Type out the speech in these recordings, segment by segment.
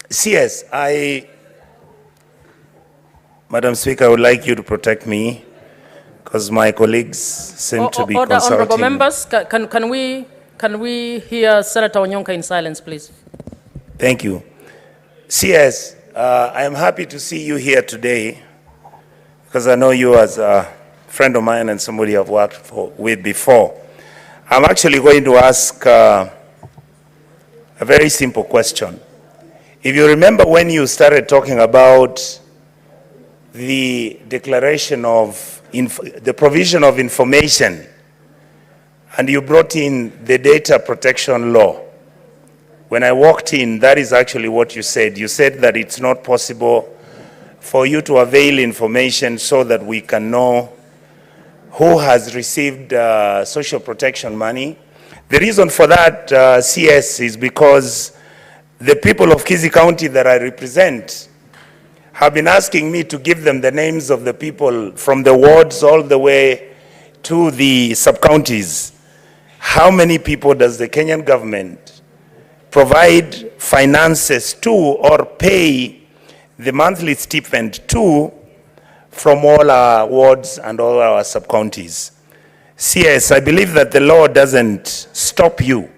CS, Madam Speaker, I would like you to protect me because my colleagues seem to be consulting. Honorable members, can we hear Senator Onyonka in silence, please? Thank you. CS, I am happy to see you here today because I know you as a friend of mine and somebody I've worked with before. I'm actually going to ask a very simple question. If you remember when you started talking about the declaration of the provision of information and you brought in the data protection law, when I walked in, that is actually what you said. You said that it's not possible for you to avail information so that we can know who has received social protection money. The reason for that, CS, is because the people of Kisii County that I represent have been asking me to give them the names of the people from the wards all the way to the sub-counties. How many people does the Kenyan government provide finances to or pay the monthly stipend to from all our wards and all our sub-counties? CS, I believe that the law doesn't stop you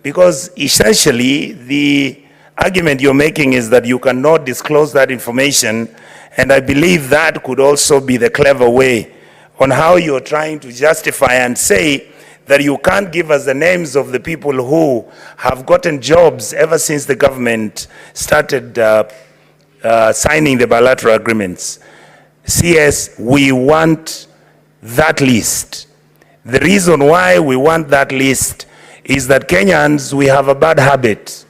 because essentially the argument you're making is that you cannot disclose that information, and I believe that could also be the clever way on how you're trying to justify and say that you can't give us the names of the people who have gotten jobs ever since the government started signing the bilateral agreements. CS, we want that list. The reason why we want that list is that Kenyans, we have a bad habit.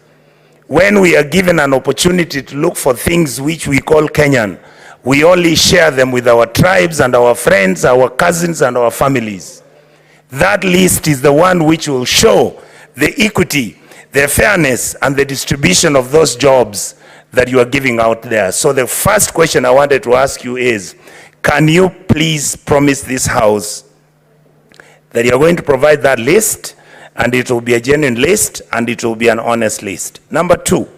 When we are given an opportunity to look for things which we call Kenyan, we only share them with our tribes and our friends, our cousins and our families. That list is the one which will show the equity, the fairness and the distribution of those jobs that you are giving out there. So the first question I wanted to ask you is, can you please promise this House that you're going to provide that list, and it will be a genuine list and it will be an honest list? Number two,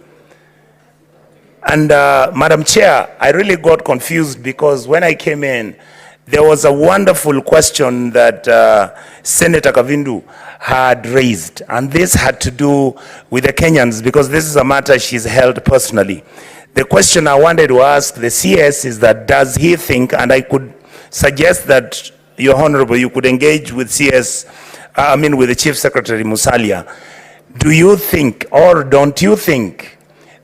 and Madam Chair, I really got confused because when I came in, there was a wonderful question that Senator Kavindu had raised, and this had to do with the Kenyans because this is a matter she's held personally. The question I wanted to ask the CS is that does he think, and I could suggest that, Your Honorable, you could engage with CS, with the Chief Secretary Musalia. Do you think, or don't you think,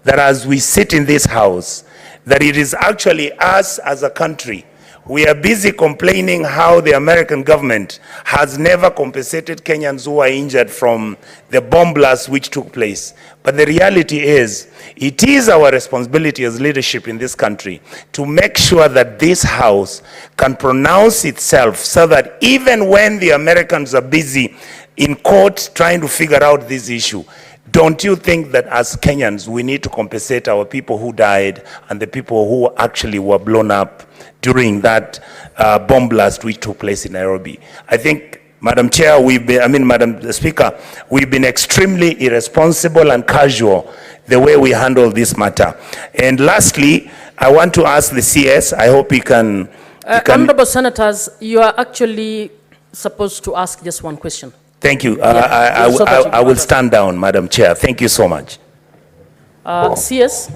that as we sit in this House, that it is actually us as a country, we are busy complaining how the American government has never compensated Kenyans who are injured from the bomb blast which took place. But the reality is, it is our responsibility as leadership in this country to make sure that this House can pronounce itself so that even when the Americans are busy in court trying to figure out this issue, don't you think that as Kenyans we need to compensate our people who died and the people who actually were blown up during that bomb blast which took place in Nairobi? I think, Madam Chair, Madam Speaker, we've been extremely irresponsible and casual the way we handle this matter. And lastly, I want to ask the CS, I hope you can... Honorable Senators, you are actually supposed to ask just one question. Thank you. I will stand down, Madam Chair. Thank you so much. CS.